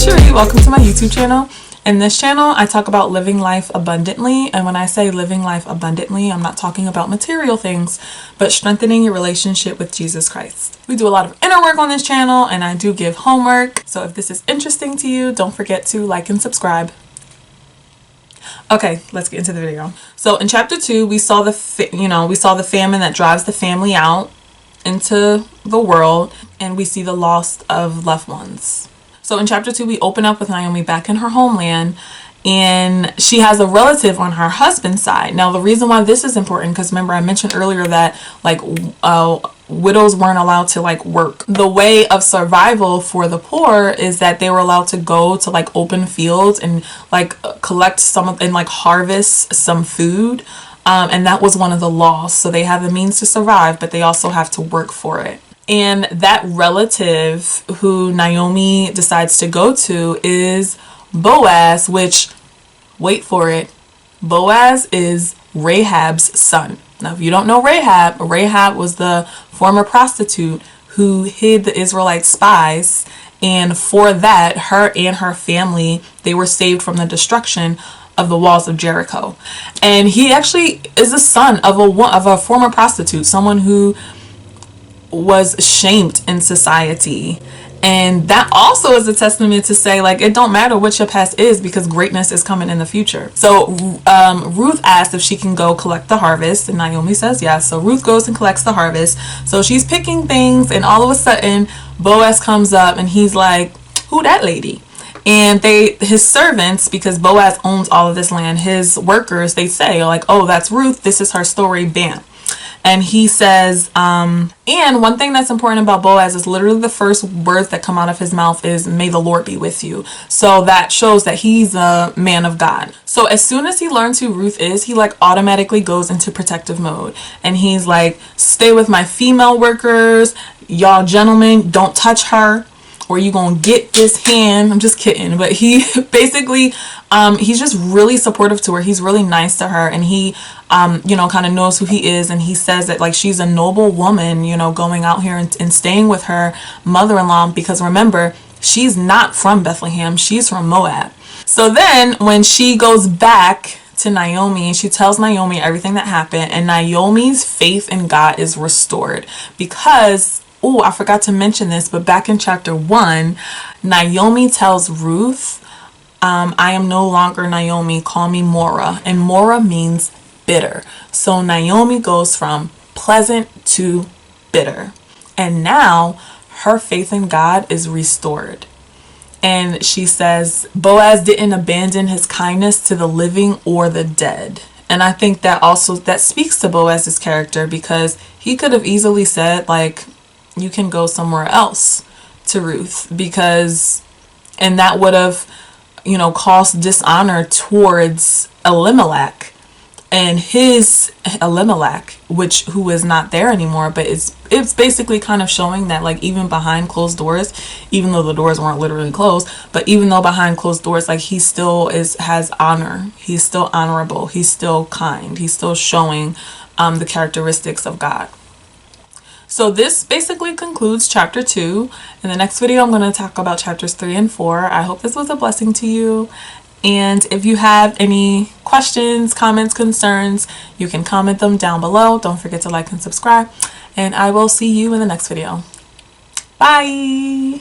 it's Cherie. Welcome to my YouTube channel. In this channel, I talk about living life abundantly. And when I say living life abundantly, I'm not talking about material things, but strengthening your relationship with Jesus Christ. We do a lot of inner work on this channel, and I do give homework. So if this is interesting to you, don't forget to like and subscribe. Okay, let's get into the video. So in chapter 2, we saw the famine that drives the family out into the world, and we see the loss of loved ones. So in chapter 2, we open up with Naomi back in her homeland, and she has a relative on her husband's side. Now, the reason why this is important, because remember I mentioned earlier that widows weren't allowed to work. The way of survival for the poor is that they were allowed to go to open fields and collect harvest some food. And that was one of the laws. So they have the means to survive, but they also have to work for it. And that relative who Naomi decides to go to is Boaz, which, wait for it, Boaz is Rahab's son. Now, if you don't know Rahab, Rahab was the former prostitute who hid the Israelite spies. And for that, her and her family, they were saved from the destruction of the walls of Jericho. And he actually is the son of a former prostitute, someone who was shamed in society. And that also is a testament to say, it don't matter what your past is, because greatness is coming in the future. So Ruth asked if she can go collect the harvest, and Naomi says yes. So Ruth goes and collects the harvest. So she's picking things, and all of a sudden Boaz comes up, and he's like, who that lady? And his servants, because Boaz owns all of this land, his workers, they say oh, that's Ruth, this is her story, bam. And he says, and one thing that's important about Boaz is literally the first words that come out of his mouth is, may the Lord be with you. So that shows that he's a man of God. So as soon as he learns who Ruth is, he automatically goes into protective mode. And he's like, stay with my female workers. Y'all gentlemen, don't touch her, or you gonna get this hand. I'm just kidding. But he basically, he's just really supportive to her. He's really nice to her. And he, kind of knows who he is. And he says that she's a noble woman, going out here and staying with her mother-in-law. Because remember, she's not from Bethlehem. She's from Moab. So then when she goes back to Naomi, she tells Naomi everything that happened. And Naomi's faith in God is restored. Because, oh, I forgot to mention this, but back in chapter 1, Naomi tells Ruth, I am no longer Naomi, call me Mora. And Mora means bitter. So Naomi goes from pleasant to bitter. And now her faith in God is restored. And she says, Boaz didn't abandon his kindness to the living or the dead. And I think that speaks to Boaz's character, because he could have easily said, you can go somewhere else to Ruth, and that would have, caused dishonor towards Elimelech and his Elimelech, who is not there anymore. But it's basically kind of showing that even behind closed doors, even though the doors weren't literally closed, but even though behind closed doors, he still has honor. He's still honorable. He's still kind. He's still showing the characteristics of God. So this basically concludes chapter 2. In the next video, I'm going to talk about chapters 3 and 4. I hope this was a blessing to you. And if you have any questions, comments, concerns, you can comment them down below. Don't forget to like and subscribe. And I will see you in the next video. Bye!